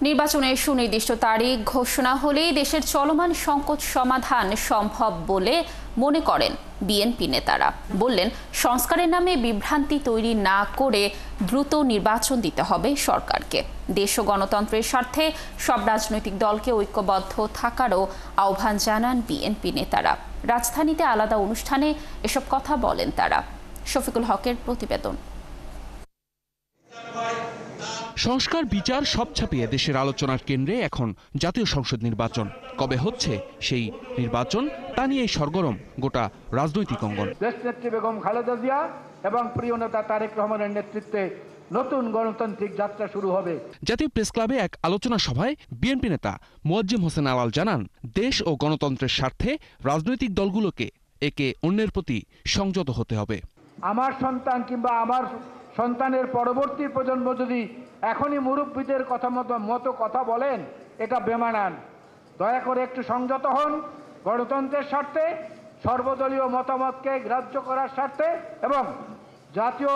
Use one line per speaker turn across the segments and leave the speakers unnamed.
নির্বাচনের সুনির্দিষ্ট তারিখ ঘোষণা হলেই দেশের চলমান সংকট সমাধান সম্ভব বলে মনে করেন বিএনপি নেতারা। বললেন, সংস্কারের নামে বিভ্রান্তি তৈরি না করে দ্রুত নির্বাচন দিতে হবে সরকারকে। দেশ ও গণতন্ত্রের স্বার্থে সব রাজনৈতিক দলকে ঐক্যবদ্ধ থাকারও আহ্বান জানান বিএনপি নেতারা। রাজধানীতে আলাদা অনুষ্ঠানে এসব কথা বলেন তারা। শফিকুল হকের প্রতিবেদন।
সংস্কার বিচার সব ছাপিয়ে দেশের আলোচনার কেন্দ্রে এখন জাতীয় সংসদ নির্বাচন। কবে হচ্ছে সেই নির্বাচন তা নিয়েই সরগরম গোটা রাজনৈতিক অঙ্গন।
দেশনেত্রী বেগম খালেদা জিয়া এবং প্রিয় নেতা তারেক রহমানের নেতৃত্বে নতুন গণতান্ত্রিক যাত্রা শুরু হবে।
জাতীয় প্রেস ক্লাবে এক আলোচনা সভায় বিএনপি নেতা মোয়াজ্জেম হোসেন আলাল জানান, দেশ ও গণতন্ত্রের স্বার্থে রাজনৈতিক দলগুলোকে একে অন্যের প্রতি সংযত হতে হবে।
আমার সন্তান কিংবা আমার সন্তানের পরবর্তী প্রজন্ম যদি এখনই মুরব্বীদের মতো কথা বলেন, এটা বেমানান। দয়া করে একটু সংযত হন। গণতন্ত্রের স্বার্থে, সর্বদলীয় মতামতকে গ্রাহ্য করার স্বার্থে এবং জাতীয়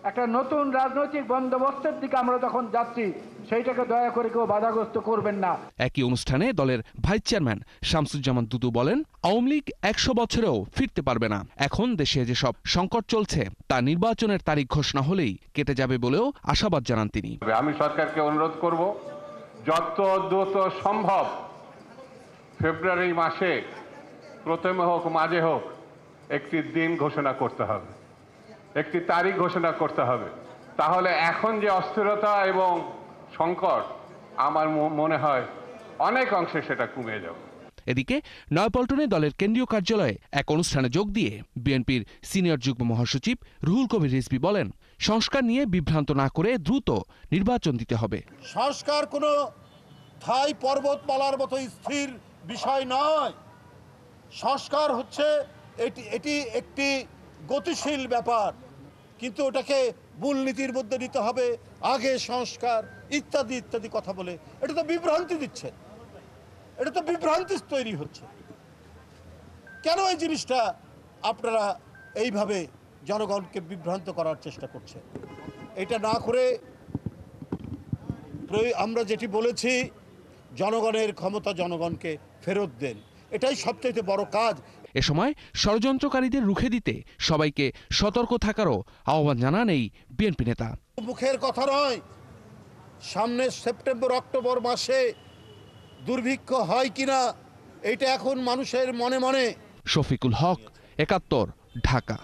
একটা নতুন রাজনৈতিক বন্দোবস্তের দিকে আমরা যখন যাচ্ছি, সেইটাকে দয়া করে কেউ বাধাগ্রস্ত করবেন না।
একই অনুষ্ঠানে দলের ভাইস চেয়ারম্যান শামসুজ্জামান দুদু বলেন, আওয়ামী লীগ 100 বছরেও ফিরতে পারবে না। এখন দেশে যেসব সংকট চলছে তা নির্বাচনের তারিখ ঘোষণা হলেই কেটে যাবে বলেও আশাবাদ জানান তিনি।
আমি সরকারকে অনুরোধ করব, যত দ্রুত সম্ভব ফেব্রুয়ারি মাসে প্রথমে হোক মাঝে হোক একটি দিন ঘোষণা করতে হবে, একটি তারিখ ঘোষণা করতে হবে। তাহলে এখন যে অস্থিরতা এবং সংকট, আমার মনে হয় অনেক অংশে সেটা কমে যাবে।
এদিকে নয়াপল্টনে দলের কেন্দ্রীয় কার্যালয়ে এক অনুষ্ঠানে যোগ দিয়ে বিএনপির সিনিয়র যুগ্ম মহাসচিব রুহুল কবির রিজভী বলেন, সংস্কার নিয়ে বিভ্রান্ত না করে দ্রুত নির্বাচন দিতে হবে।
সংস্কার কোনো থাই পর্বতমালার মতো স্থির বিষয় নয়। সংস্কার হচ্ছে এটি একটি গতিশীল ব্যাপার, কিন্তু ওটাকে মূলনীতির মধ্যে নিতে হবে। আগে সংস্কার ইত্যাদি ইত্যাদি কথা বলে এটা তো বিভ্রান্তি দিচ্ছে, এটা তো বিভ্রান্তি তৈরি হচ্ছে। কেন এই জিনিসটা আপনারা এইভাবে জনগণকে বিভ্রান্ত করার চেষ্টা করছেন? এটা না করে আমরা যেটি বলেছি, জনগণের ক্ষমতা জনগণকে ফেরত দেন, এটাই সবচেয়ে বড় কাজ।
এ সময় ষড়যন্ত্রকারীদের রুখে দিতে সবাইকে সতর্ক থাকারও আহ্বান জানান এই বিএনপি নেতা।
মুখের কথা নয়, সামনে সেপ্টেম্বর অক্টোবর মাসে দুর্ভিক্ষ হয় কিনা এটা এখন মানুষের মনে মনে।
শফিকুল হক, ৭১, ঢাকা।